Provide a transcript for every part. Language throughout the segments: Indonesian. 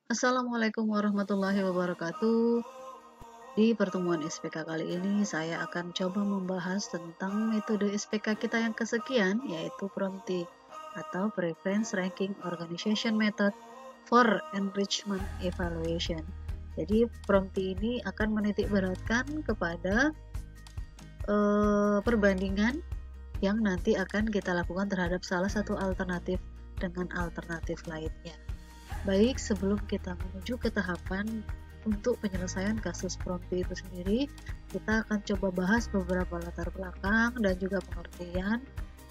Assalamualaikum warahmatullahi wabarakatuh. Di pertemuan SPK kali ini saya akan coba membahas tentang metode SPK kita yang kesekian, yaitu PROMT atau Preference Ranking Organization Method for Enrichment Evaluation. Jadi PROMT ini akan menitikberatkan kepada perbandingan yang nanti akan kita lakukan terhadap salah satu alternatif dengan alternatif lainnya. Baik, sebelum kita menuju ke tahapan untuk penyelesaian kasus PROMT itu sendiri, kita akan coba bahas beberapa latar belakang dan juga pengertian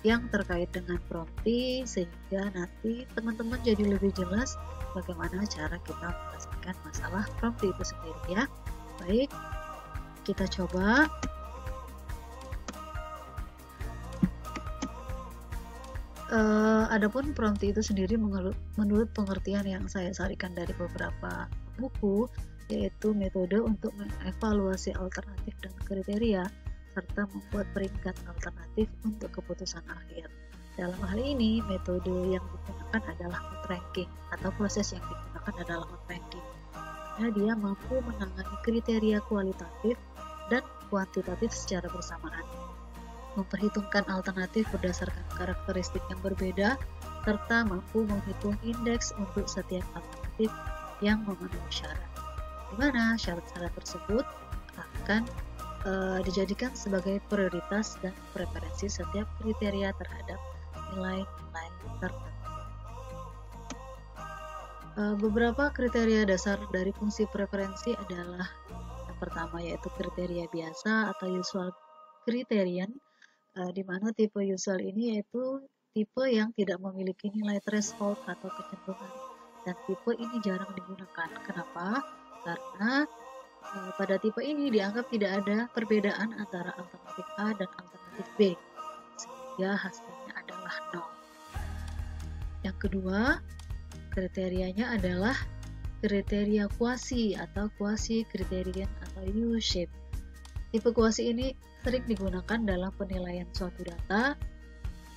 yang terkait dengan PROMT, sehingga nanti teman-teman jadi lebih jelas bagaimana cara kita menyelesaikan masalah PROMT itu sendiri ya. Baik, kita coba. Adapun PROMT itu sendiri menurut pengertian yang saya sarikan dari beberapa buku, yaitu metode untuk mengevaluasi alternatif dan kriteria serta membuat peringkat alternatif untuk keputusan akhir. Dalam hal ini, metode yang digunakan adalah outranking atau proses yang digunakan adalah outranking. Nah, dia mampu menangani kriteria kualitatif dan kuantitatif secara bersamaan, memperhitungkan alternatif berdasarkan karakteristik yang berbeda, serta mampu menghitung indeks untuk setiap alternatif yang memenuhi syarat, di mana syarat-syarat tersebut akan dijadikan sebagai prioritas dan preferensi setiap kriteria terhadap nilai-nilai tertentu. Beberapa kriteria dasar dari fungsi preferensi adalah yang pertama yaitu kriteria biasa atau usual criterion, di mana tipe usual ini yaitu tipe yang tidak memiliki nilai threshold atau kecenderungan, dan tipe ini jarang digunakan. Kenapa? Karena pada tipe ini dianggap tidak ada perbedaan antara alternatif A dan alternatif B, sehingga hasilnya adalah 0. Yang kedua, kriterianya adalah kriteria kuasi atau quasi criterion atau U-shape. Tipe kuasi ini sering digunakan dalam penilaian suatu data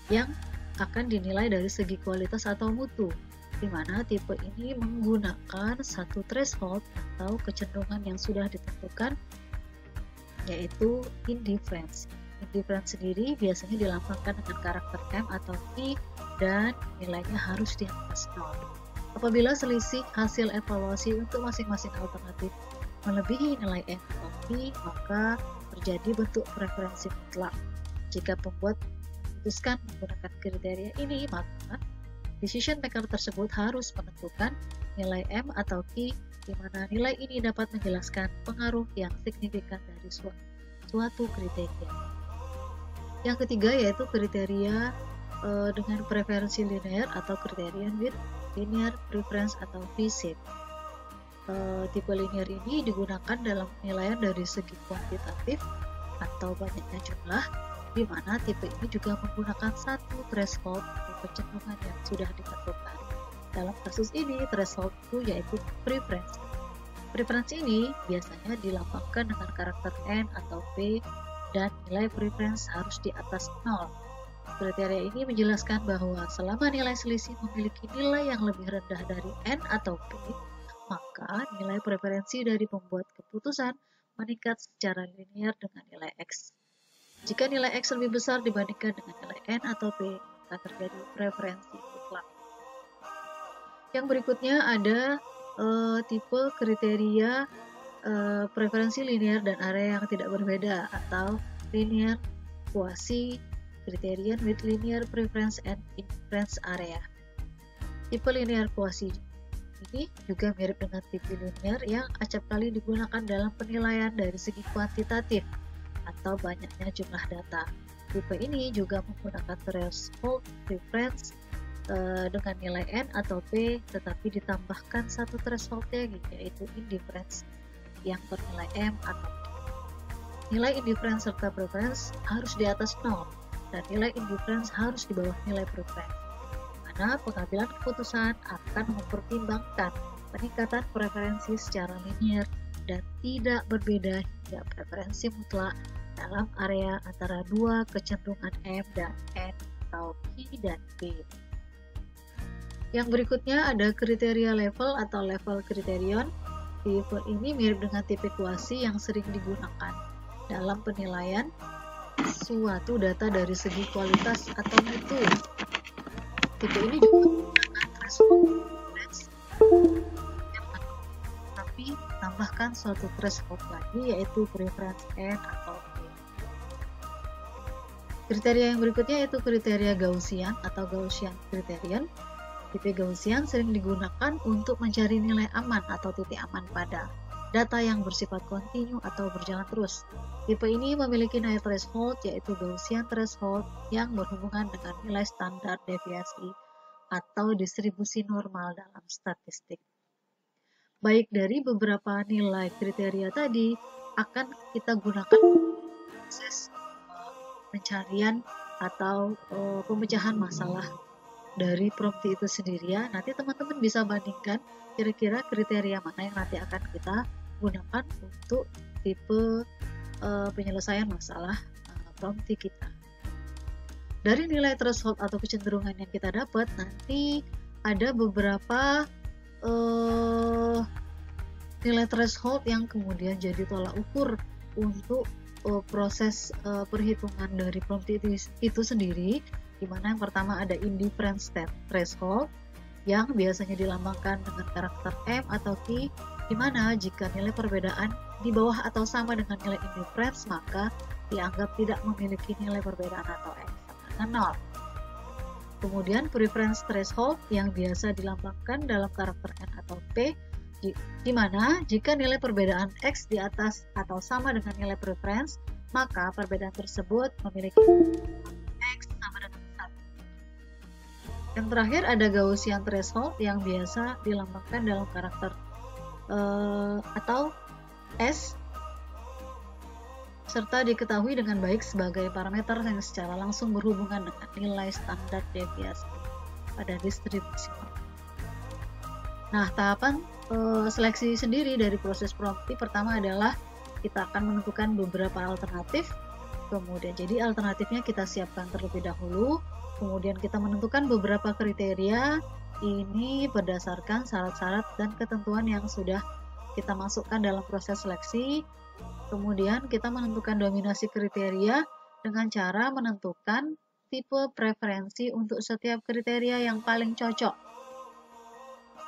yang akan dinilai dari segi kualitas atau mutu, di mana tipe ini menggunakan satu threshold atau kecenderungan yang sudah ditentukan, yaitu indifference. Indifference sendiri biasanya dilambangkan dengan karakter M atau I dan nilainya harus di atas 0. Apabila selisih hasil evaluasi untuk masing-masing alternatif melebihi nilai M atau P, maka terjadi bentuk preferensi mutlak. Jika pembuat memutuskan menggunakan kriteria ini, maka decision maker tersebut harus menentukan nilai M atau P, di mana nilai ini dapat menjelaskan pengaruh yang signifikan dari suatu kriteria. Yang ketiga yaitu kriteria dengan preferensi linear atau criterion with linear preference atau V-shape. Tipe linear ini digunakan dalam penilaian dari segi kuantitatif atau banyaknya jumlah, di mana tipe ini juga menggunakan satu threshold atau kecenderungan yang sudah ditentukan. Dalam kasus ini, threshold itu yaitu preference. Preference ini biasanya dilambangkan dengan karakter N atau P dan nilai preference harus di atas 0. Kriteria ini menjelaskan bahwa selama nilai selisih memiliki nilai yang lebih rendah dari N atau P, maka nilai preferensi dari pembuat keputusan meningkat secara linear dengan nilai X. Jika nilai X lebih besar dibandingkan dengan nilai N atau P, maka terjadi preferensi mutlak. Yang berikutnya ada tipe kriteria preferensi linear dan area yang tidak berbeda atau linear quasi criterion with linear preference and inference area. Tipe linear quasi ini juga mirip dengan tipe linear yang acap kali digunakan dalam penilaian dari segi kuantitatif atau banyaknya jumlah data. Tipe ini juga menggunakan threshold preference dengan nilai N atau P, tetapi ditambahkan satu thresholdnya, yaitu indifference yang bernilai M atau P. Nilai indifference serta preference harus di atas 0, dan nilai indifference harus di bawah nilai preference. Karena pengambilan keputusan akan mempertimbangkan peningkatan preferensi secara linear dan tidak berbeda hingga preferensi mutlak dalam area antara dua kecenderungan M dan N atau P dan B. Yang berikutnya ada kriteria level atau level criterion. Tipe ini mirip dengan tipe kuasi yang sering digunakan dalam penilaian suatu data dari segi kualitas atau mutu. Tipe ini juga menggunakan threshold, tapi tambahkan suatu threshold lagi, yaitu preference N atau P. Kriteria yang berikutnya yaitu kriteria Gaussian atau Gaussian criterion. Tipe Gaussian sering digunakan untuk mencari nilai aman atau titik aman pada data yang bersifat kontinu atau berjalan terus. Tipe ini memiliki nilai threshold, yaitu Gaussian threshold, yang berhubungan dengan nilai standar deviasi atau distribusi normal dalam statistik. Baik dari beberapa nilai kriteria tadi akan kita gunakan proses pencarian atau pemecahan masalah dari prompt itu sendiri ya. Nanti teman-teman bisa bandingkan kira-kira kriteria mana yang nanti akan kita gunakan untuk tipe penyelesaian masalah prompt kita. Dari nilai threshold atau kecenderungan yang kita dapat, nanti ada beberapa nilai threshold yang kemudian jadi tolak ukur untuk proses perhitungan dari prompt itu sendiri, di mana yang pertama ada indifference threshold yang biasanya dilambangkan dengan karakter M atau Q, di mana jika nilai perbedaan di bawah atau sama dengan nilai indifference, maka dianggap tidak memiliki nilai perbedaan atau X sama dengan 0. Kemudian preference threshold yang biasa dilambangkan dalam karakter N atau P, di mana jika nilai perbedaan X di atas atau sama dengan nilai preference, maka perbedaan tersebut memiliki X sama dengan 1. Yang terakhir ada Gaussian threshold yang biasa dilambangkan dalam karakter atau S, serta diketahui dengan baik sebagai parameter yang secara langsung berhubungan dengan nilai standar deviasi pada distribusi. Nah, tahapan seleksi sendiri dari proses prompt pertama adalah kita akan menentukan beberapa alternatif. Kemudian jadi alternatifnya kita siapkan terlebih dahulu. Kemudian kita menentukan beberapa kriteria. Ini berdasarkan syarat-syarat dan ketentuan yang sudah kita masukkan dalam proses seleksi. Kemudian kita menentukan dominasi kriteria dengan cara menentukan tipe preferensi untuk setiap kriteria yang paling cocok.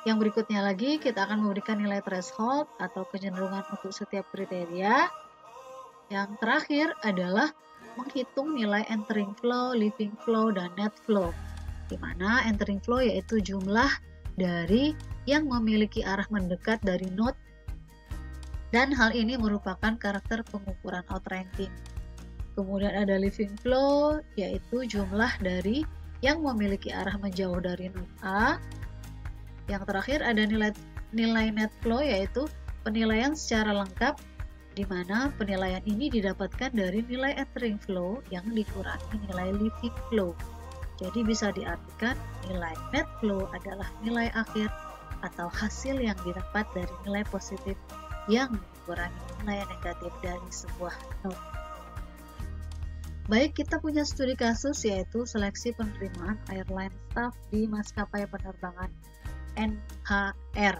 Yang berikutnya lagi, kita akan memberikan nilai threshold atau kecenderungan untuk setiap kriteria. Yang terakhir adalah menghitung nilai entering flow, leaving flow, dan net flow. Di mana entering flow yaitu jumlah dari yang memiliki arah mendekat dari node, dan hal ini merupakan karakter pengukuran outranking. Kemudian ada leaving flow yaitu jumlah dari yang memiliki arah menjauh dari node A. Yang terakhir ada nilai net flow yaitu penilaian secara lengkap, di mana penilaian ini didapatkan dari nilai entering flow yang dikurangi nilai leaving flow. Jadi bisa diartikan nilai net flow adalah nilai akhir atau hasil yang didapat dari nilai positif yang dikurangi nilai negatif dari sebuah node. Baik, kita punya studi kasus yaitu seleksi penerimaan airline staff di maskapai penerbangan NHR.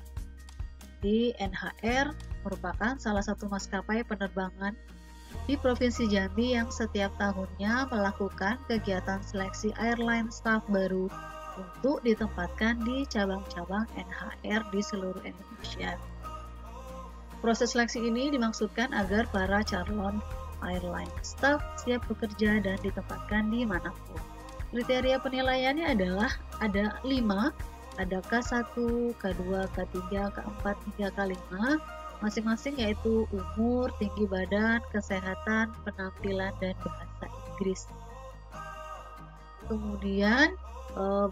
Di NHR merupakan salah satu maskapai penerbangan di Provinsi Jambi yang setiap tahunnya melakukan kegiatan seleksi airline staff baru untuk ditempatkan di cabang-cabang NHR di seluruh Indonesia. Proses seleksi ini dimaksudkan agar para calon airline staff siap bekerja dan ditempatkan di manapun. Kriteria penilaiannya adalah ada 5, ada K1, K2, K3, K4, hingga K5, masing-masing yaitu umur, tinggi badan, kesehatan, penampilan, dan bahasa Inggris. Kemudian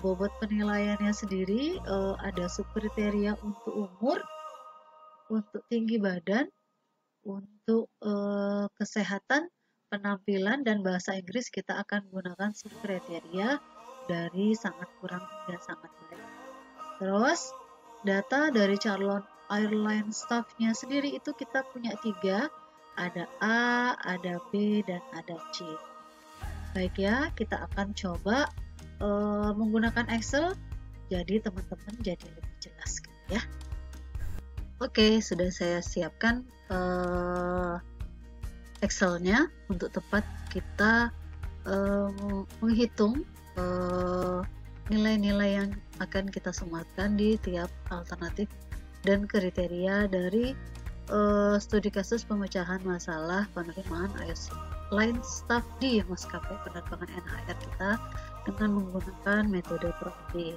bobot penilaiannya sendiri ada subkriteria untuk umur, untuk tinggi badan, untuk kesehatan, penampilan, dan bahasa Inggris kita akan menggunakan subkriteria dari sangat kurang hingga sangat baik. Terus data dari calon airline staff-nya sendiri itu kita punya 3, ada A, ada B, dan ada C. Baik ya, kita akan coba menggunakan Excel. Jadi teman-teman jadi lebih jelas kan ya. Oke, sudah saya siapkan Excel-nya untuk tepat kita menghitung nilai-nilai yang akan kita sematkan di tiap alternatif dan kriteria dari studi kasus pemecahan masalah penerimaan IOC line staff di maskapai penerbangan NHR kita dengan menggunakan metode PROMD.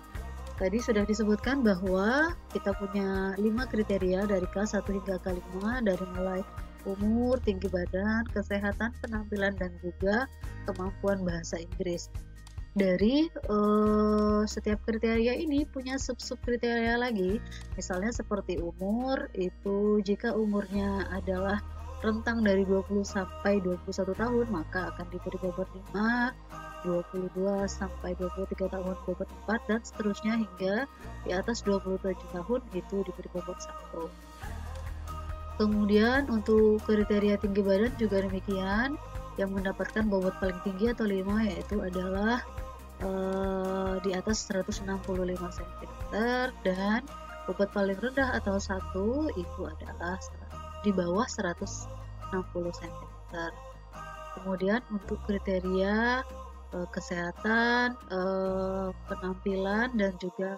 Tadi sudah disebutkan bahwa kita punya 5 kriteria dari K1 hingga K5, dari mulai umur, tinggi badan, kesehatan, penampilan, dan juga kemampuan bahasa Inggris. Dari setiap kriteria ini punya sub-sub kriteria lagi, misalnya seperti umur, itu jika umurnya adalah rentang dari 20 sampai 21 tahun maka akan diberi bobot 5, 22 sampai 23 tahun bobot 4, dan seterusnya hingga di atas 27 tahun itu diberi bobot 1. Kemudian untuk kriteria tinggi badan juga demikian, yang mendapatkan bobot paling tinggi atau 5 yaitu adalah di atas 165 cm, dan bobot paling rendah atau 1 itu adalah di bawah 160 cm. Kemudian untuk kriteria kesehatan, penampilan, dan juga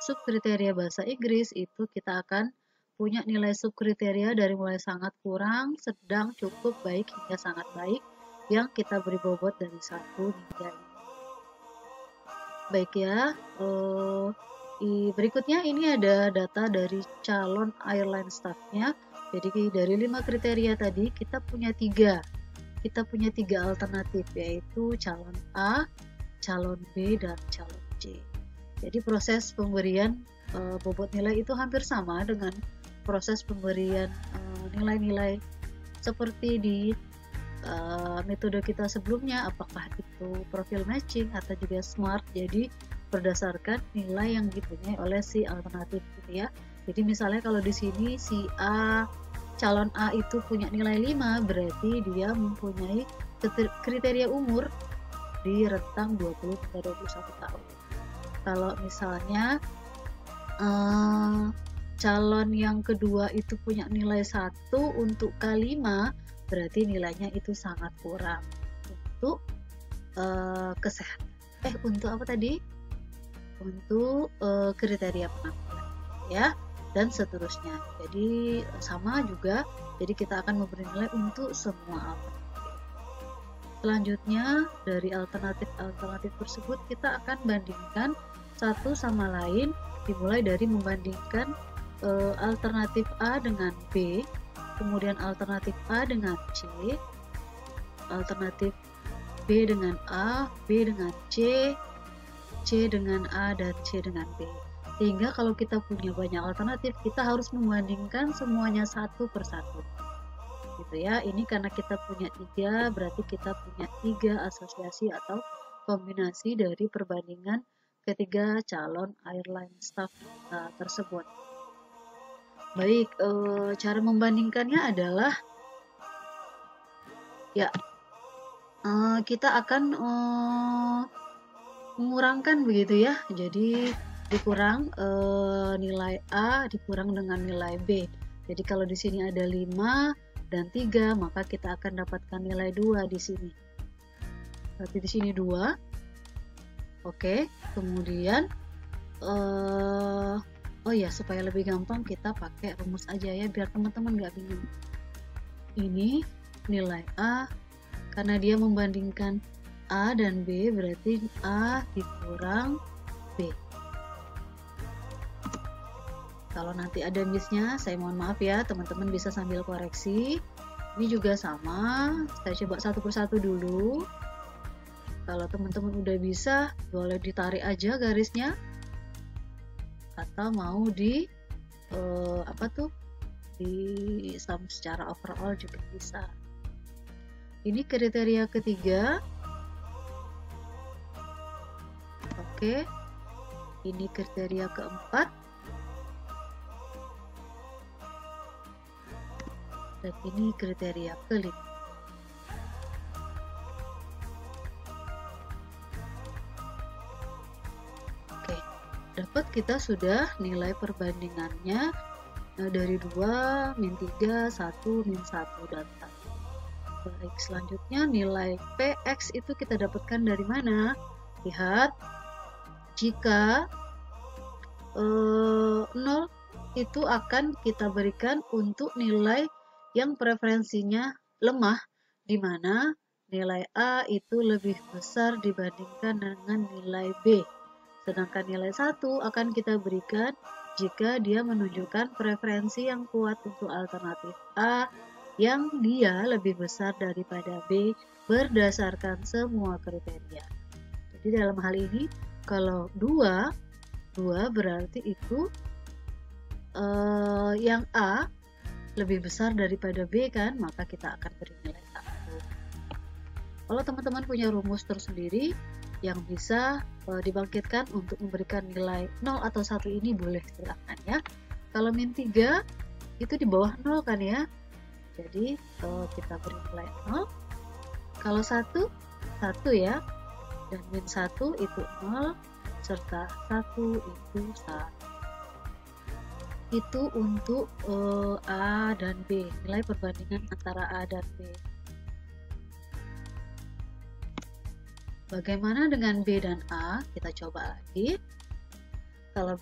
subkriteria bahasa Inggris itu kita akan punya nilai subkriteria dari mulai sangat kurang, sedang, cukup, baik hingga sangat baik yang kita beri bobot dari 1 hingga 5. Baik ya, berikutnya ini ada data dari calon airline staff-nya. Jadi dari 5 kriteria tadi kita punya 3 alternatif, yaitu calon A, calon B, dan calon C. Jadi proses pemberian bobot nilai itu hampir sama dengan proses pemberian nilai-nilai seperti di metode kita sebelumnya, apakah itu profil matching atau juga SMART. Jadi berdasarkan nilai yang dipunyai oleh si alternatif gitu ya. Jadi misalnya kalau di sini si A, calon A itu punya nilai 5, berarti dia mempunyai kriteria umur di rentang 20 hingga 21 tahun. Kalau misalnya calon yang kedua itu punya nilai 1 untuk K5, berarti nilainya itu sangat kurang untuk kesehatan. Untuk apa tadi? Untuk kriteria penampilan ya, dan seterusnya. Jadi sama juga, jadi kita akan memberi nilai untuk semua alternatif. Selanjutnya dari alternatif tersebut kita akan bandingkan satu sama lain, dimulai dari membandingkan alternatif A dengan B, kemudian alternatif A dengan C, alternatif B dengan A, B dengan C, C dengan A, dan C dengan B. Sehingga kalau kita punya banyak alternatif, kita harus membandingkan semuanya satu persatu. Gitu ya. Ini karena kita punya 3, berarti kita punya 3 asosiasi atau kombinasi dari perbandingan ketiga calon airline staff tersebut. Baik, cara membandingkannya adalah ya kita akan mengurangkan begitu ya. Jadi dikurang nilai A dikurang dengan nilai B. Jadi kalau di sini ada 5 dan 3, maka kita akan dapatkan nilai 2 di sini. Berarti di sini 2. Oke, kemudian oh ya, supaya lebih gampang kita pakai rumus aja ya, biar teman-teman nggak bingung. Ini nilai A, karena dia membandingkan A dan B, berarti A dikurang B. Kalau nanti ada miss-nya, saya mohon maaf ya, teman-teman bisa sambil koreksi. Ini juga sama, saya coba satu persatu dulu. Kalau teman-teman udah bisa, boleh ditarik aja garisnya, atau mau di di sum secara overall juga bisa. Ini kriteria ketiga. Oke, ini kriteria keempat. Dan ini kriteria kelima. Oke, dapat kita sudah nilai perbandingannya dari 2, min 3, 1, min 1, dan 1. Baik, selanjutnya nilai PX itu kita dapatkan dari mana? Lihat, jika 0 itu akan kita berikan untuk nilai yang preferensinya lemah, di mana nilai A itu lebih besar dibandingkan dengan nilai B. Sedangkan nilai 1 akan kita berikan jika dia menunjukkan preferensi yang kuat untuk alternatif A yang dia lebih besar daripada B berdasarkan semua kriteria. Jadi dalam hal ini kalau 2 berarti itu yang A lebih besar daripada B kan, maka kita akan beri nilai 1. Kalau teman-teman punya rumus tersendiri yang bisa dibangkitkan untuk memberikan nilai 0 atau 1 ini boleh silakan ya. Kalau min 3 itu di bawah 0 kan ya. Jadi kita beri nilai 0. Kalau 1 ya. Dan min 1 itu 0 serta 1 itu 1. Itu untuk A dan B, nilai perbandingan antara A dan B. Bagaimana dengan B dan A? Kita coba lagi. Kalau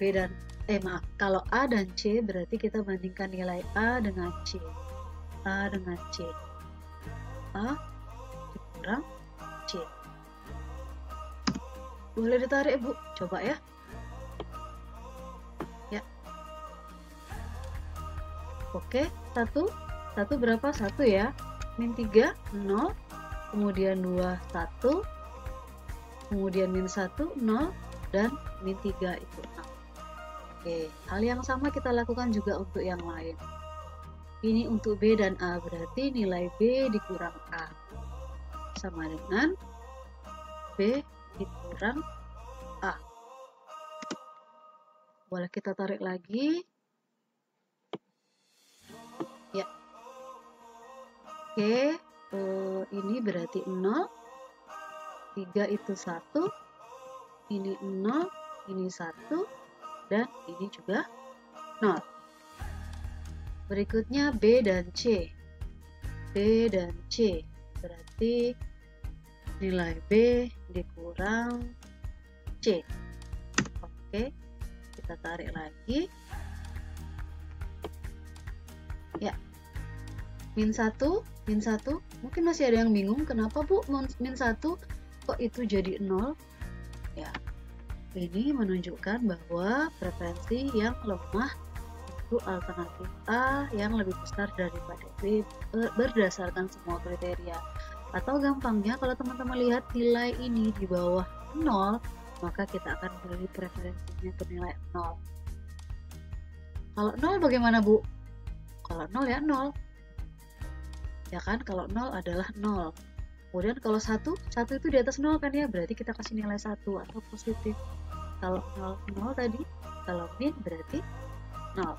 kalau A dan C berarti kita bandingkan nilai A dengan C. A dengan C. A dikurang C. Boleh ditarik, Bu? Coba ya. Ya. Oke, 1 berapa? 1 ya. Min 3, 0. Kemudian 2, 1. Kemudian min 1, 0, dan min 3 itu 0. Oke, hal yang sama kita lakukan juga untuk yang lain. Ini untuk B dan A, berarti nilai B dikurang A. Sama dengan B dikurang A. Boleh kita tarik lagi. Ya. Oke, ini berarti 0. 3 itu 1, ini 0, ini 1, dan ini juga 0. Berikutnya B dan C. B dan C, berarti nilai B dikurang C. Oke, kita tarik lagi. Ya, min 1, mungkin masih ada yang bingung, kenapa Bu min 1? Kok itu jadi 0? Ya, ini menunjukkan bahwa preferensi yang lemah untuk alternatif A yang lebih besar daripada B berdasarkan semua kriteria. Atau gampangnya kalau teman-teman lihat nilai ini di bawah 0, maka kita akan beri preferensinya ke nilai 0. Kalau 0 bagaimana, Bu? Kalau 0 ya 0. Ya kan, kalau 0 adalah 0. Kemudian kalau 1 itu di atas 0 kan ya, berarti kita kasih nilai 1 atau positif. Kalau 0 tadi, kalau min berarti 0.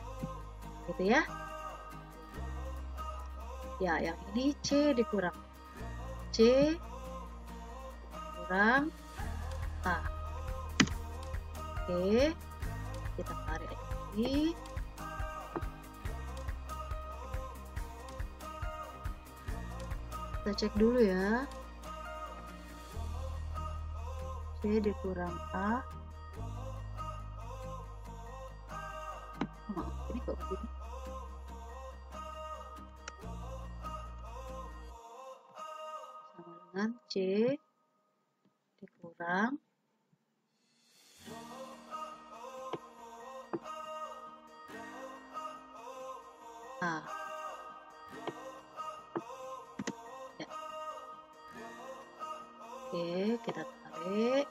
Gitu ya. Ya, yang ini C dikurang A. Oke, kita tarik lagi. Kita cek dulu ya. C dikurang A. Maaf, ini kok begini? Sama dengan C dikurang A. Oke, kita tarik.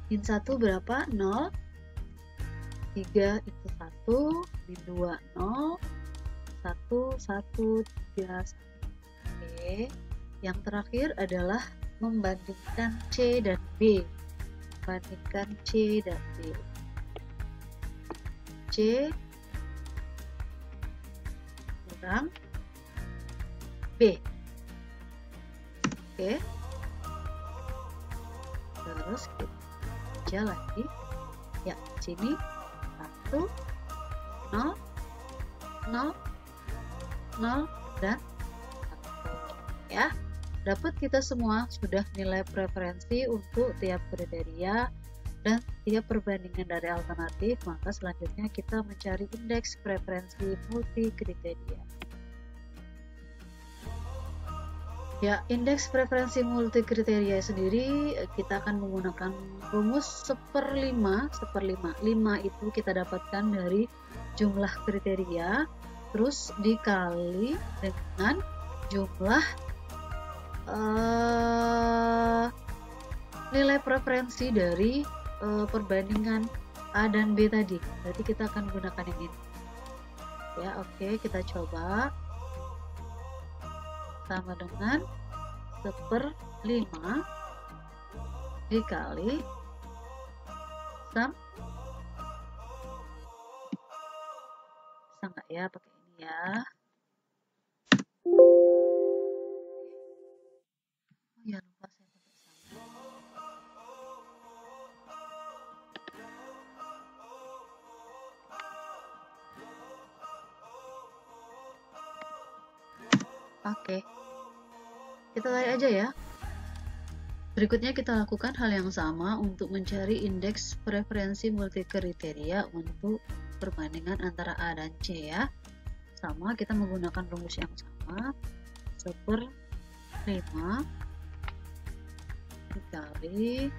Min 1 berapa? 0. 3 itu 1. Min 2, 0. 1, 1, 3, 1. Oke. Yang terakhir adalah membandingkan C dan B. Bandingkan C dan B. C kurang B. Oke. Terus kita kerja lagi. Ya, di sini 1, 0, 0, 0, dan 1. Ya, dapat kita semua sudah nilai preferensi untuk tiap kriteria dan tiap perbandingan dari alternatif. Maka selanjutnya kita mencari indeks preferensi multi kriteria. Ya, indeks preferensi multi kriteria sendiri kita akan menggunakan rumus 1/5. 5 itu kita dapatkan dari jumlah kriteria, terus dikali dengan jumlah nilai preferensi dari perbandingan A dan B tadi. Berarti kita akan menggunakan yang ini. Ya, oke, kita coba. Sama dengan 1/5 dikali sum. Bisa nggak ya pakai ini ya? Oh ya, lupa saya pakai sum. Oke. Kita lihat aja ya. Berikutnya kita lakukan hal yang sama untuk mencari indeks preferensi multi kriteria untuk perbandingan antara A dan C ya. Sama, kita menggunakan rumus yang sama. 1/5 dikali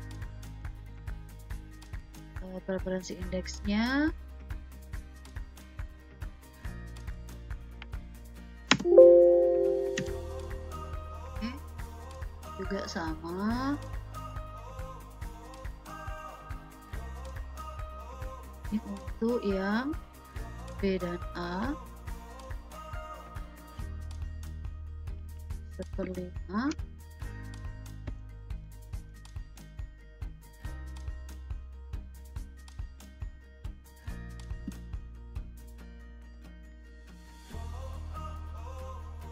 preferensi indeksnya juga sama. Ini untuk yang B dan A 1/5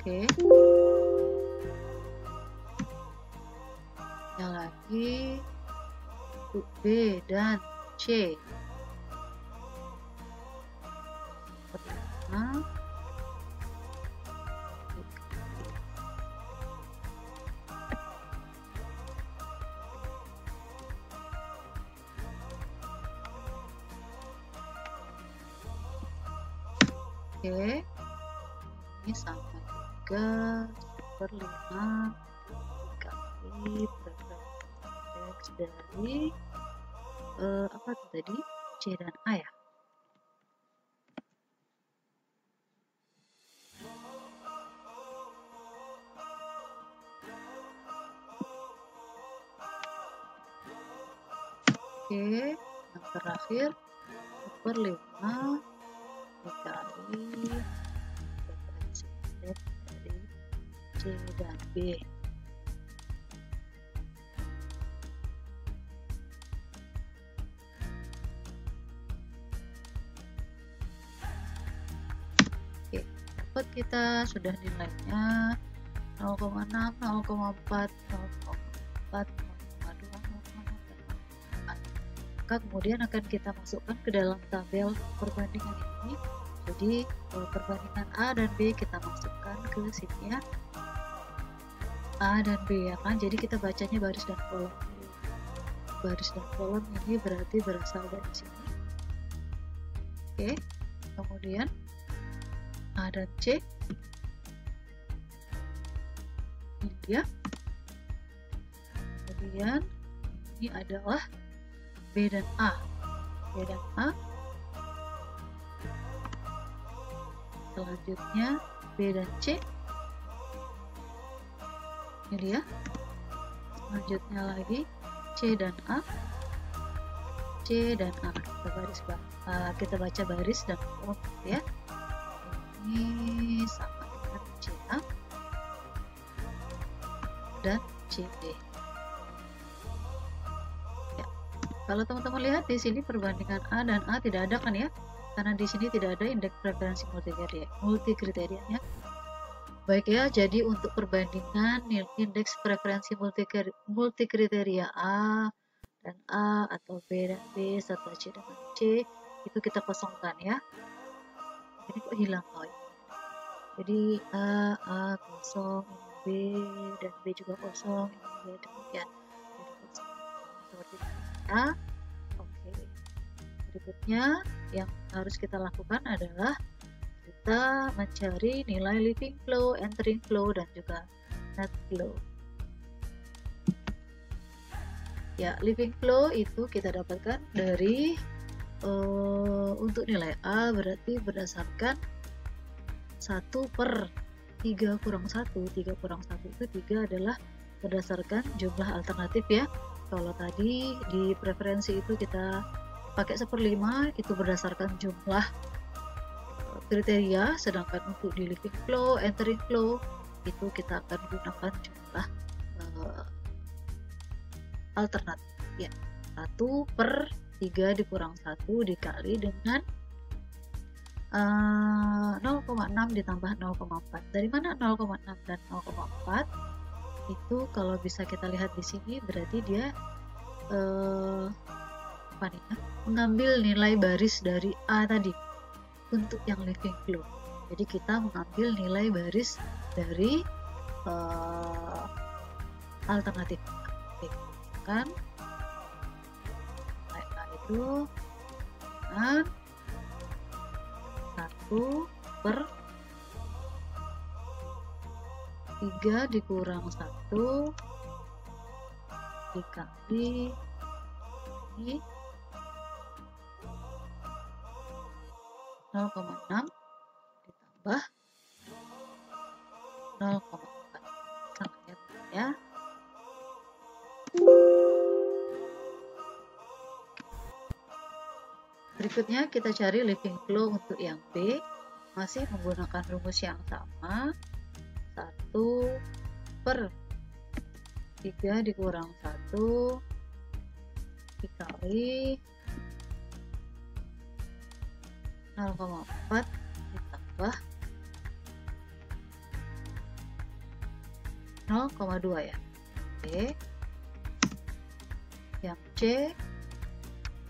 oke. Yang lagi untuk B dan C 1/5 oke. Ini sama juga 1/5 dikali preferensi indeks dari apa tuh tadi, C dan A ya. Oke, yang terakhir 1/5 dikali preferensi indeks dari C dan B. Oke, dapat kita sudah nilainya 0,6, 0,4, 0,4, 0,2, 0,4. Maka kemudian akan kita masukkan ke dalam tabel perbandingan ini. Jadi perbandingan A dan B kita masukkan ke sini ya. A dan B ya kan. Jadi kita bacanya baris dan kolom. Baris dan kolom ini berarti berasal dari sini. Oke. Kemudian A dan C. Ini dia. Kemudian ini adalah B dan A. B dan A. Selanjutnya B dan C. Ini dia. Selanjutnya lagi C dan A. C dan A. Kita baca baris dan kolom ya. Ini sama dengan CA dan CB. Ya. Kalau teman-teman lihat di sini perbandingan A dan A tidak ada kan ya? Karena di sini tidak ada indeks preferensi multi kriterianya. Baik ya, jadi untuk perbandingan indeks preferensi multi kriteria A dan A, atau B dan B, serta C dengan C, itu kita kosongkan ya. Ini kok hilang? Oh, ini. Jadi A kosong, ini B, dan B juga kosong, ini B, demikian. Jadi kosong. Seperti itu ya. Oke. Berikutnya yang harus kita lakukan adalah kita mencari nilai leaving flow, entering flow, dan juga net flow. Ya, leaving flow itu kita dapatkan dari untuk nilai A berarti berdasarkan 1/3 kurang 1. 3 kurang 1 itu 3 adalah berdasarkan jumlah alternatif ya. Kalau tadi di preferensi itu kita pakai 1/5, itu berdasarkan jumlah kriteria, sedangkan untuk di leaving flow, entering flow itu kita akan gunakan jumlah alternatif ya. 1/3 dikurang 1 dikali dengan 0,6 ditambah 0,4. Dari mana 0,6 dan 0,4? Itu kalau bisa kita lihat di sini berarti dia mengambil nilai baris dari A tadi untuk yang leaving flow. Jadi kita mengambil nilai baris dari alternatif kan A itu dengan 1/3 dikurang 1 dikali ini 0,6 ditambah 0,4. Sama ya. Berikutnya kita cari leaving flow untuk yang B, masih menggunakan rumus yang sama. 1/3 dikurang 1 dikali 0,4 ditambah 0,2 ya. Oke. Yang C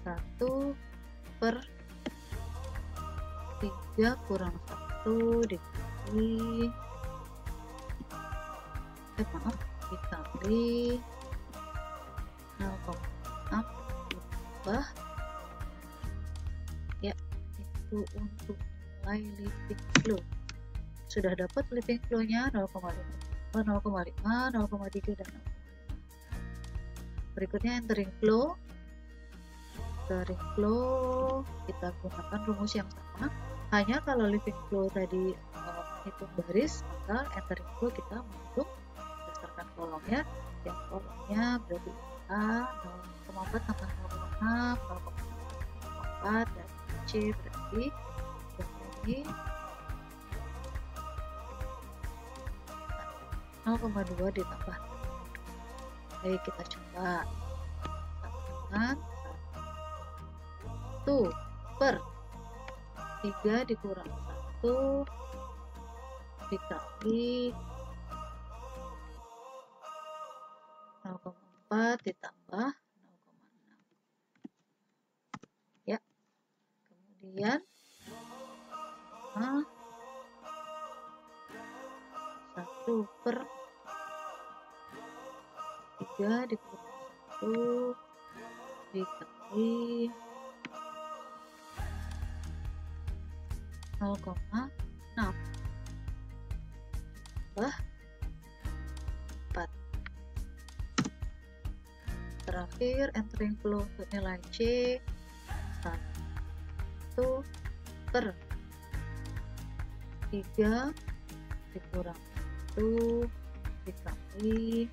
1/3 kurang 1 dikali dikali 0,6 ditambah ya, itu untuk nilai leaving flow. Sudah dapat leaving flow nya 0,5, 0,3 dan 0,5. Berikutnya entering flow. Entering flow kita gunakan rumus yang sama, hanya kalau leaving flow tadi menghitung baris, maka entering flow kita menghitung berdasarkan kolomnya. Yang kolomnya berarti A 0,4 tambah 0,6, 0,4, dan C berarti ini 0,2 ditambah. Baik, kita coba tambahkan 1/3 dikurang 1 dikali 0,4 ditambah 0,6 ya. Kemudian 1/3 dikurang 1 dikali 0,6 tambah 4. Terakhir entering flow untuk nilai C 1/3 dikurang 1 dikali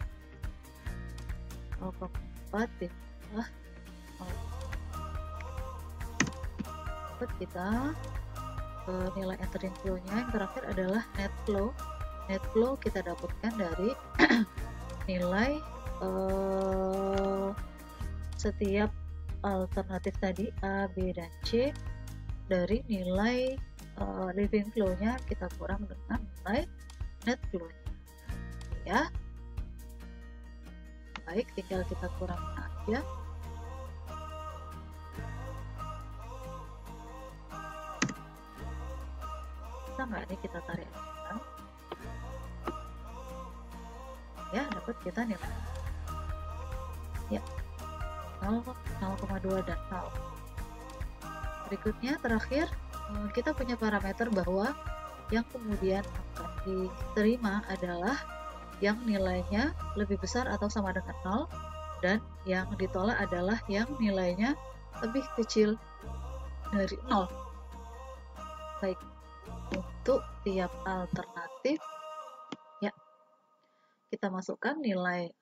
0,4 ditambah 0,4. Kita nilai entering flow nya yang terakhir adalah net flow. Net flow kita dapatkan dari nilai setiap alternatif tadi A, B, dan C dari nilai leaving flow nya kita kurang dengan nilai net flow nya ya. Baik, tinggal kita kurangin aja bisa nggak nih kita tarik aja. Ya, dapat kita nilai ya 0,2 dan 0. Berikutnya terakhir kita punya parameter bahwa yang kemudian akan diterima adalah yang nilainya lebih besar atau sama dengan 0, dan yang ditolak adalah yang nilainya lebih kecil dari 0. Baik, untuk tiap alternatif ya kita masukkan nilai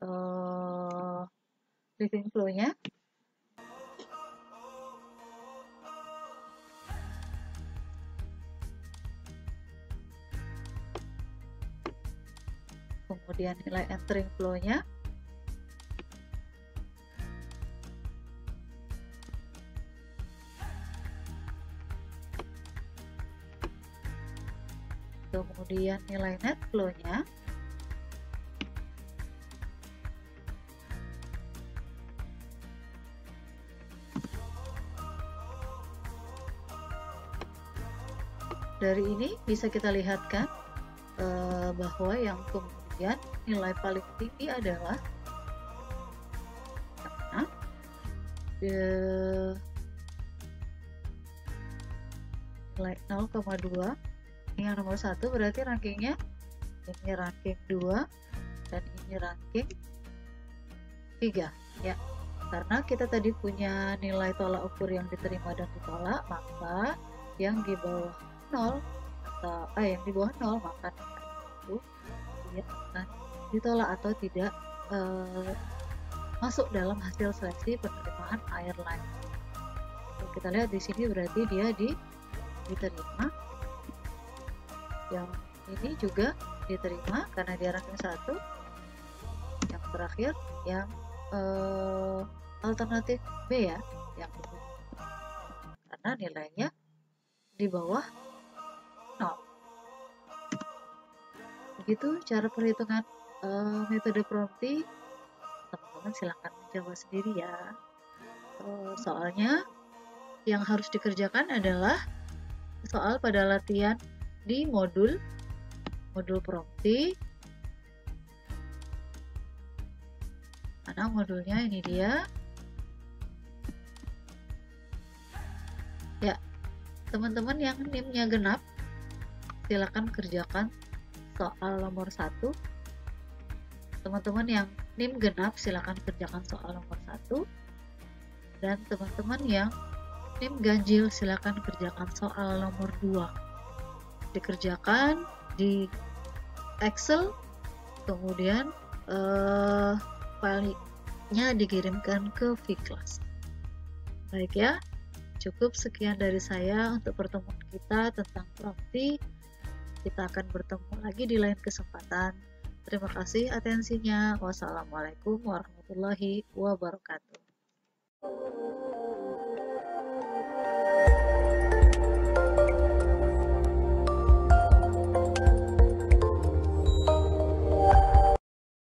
living flow-nya. Kemudian nilai entering flow-nya. Kemudian nilai net flow-nya. Dari ini bisa kita lihatkan bahwa yang kemudian nilai paling tinggi adalah karena nilai 0,2. Ini yang nomor 1 berarti rankingnya ini ranking 2 dan ini ranking 3 ya. Karena kita tadi punya nilai tolak ukur yang diterima dan ditolak, maka yang di bawah 0 atau yang di bawah 0 maka itu dia akan ditolak atau tidak masuk dalam hasil seleksi penerimaan airline. Kita lihat di sini berarti dia diterima. Yang ini juga diterima karena dia ranking 1. Yang terakhir yang alternatif B ya, yang ini karena nilainya di bawah 0. Begitu cara perhitungan metode Prompt. Teman-teman silahkan mencoba sendiri ya. Soalnya yang harus dikerjakan adalah soal pada latihan di modul Prompt. Mana modulnya? Ini dia ya. Teman-teman yang NIM-nya genap silakan kerjakan soal nomor 1. Teman-teman yang NIM genap silakan kerjakan soal nomor 1. Dan teman-teman yang NIM ganjil silakan kerjakan soal nomor 2. Dikerjakan di Excel, kemudian filenya dikirimkan ke vClass. Baik ya, cukup sekian dari saya untuk pertemuan kita tentang Prompt. Kita akan bertemu lagi di lain kesempatan. Terima kasih atensinya. Wassalamualaikum warahmatullahi wabarakatuh.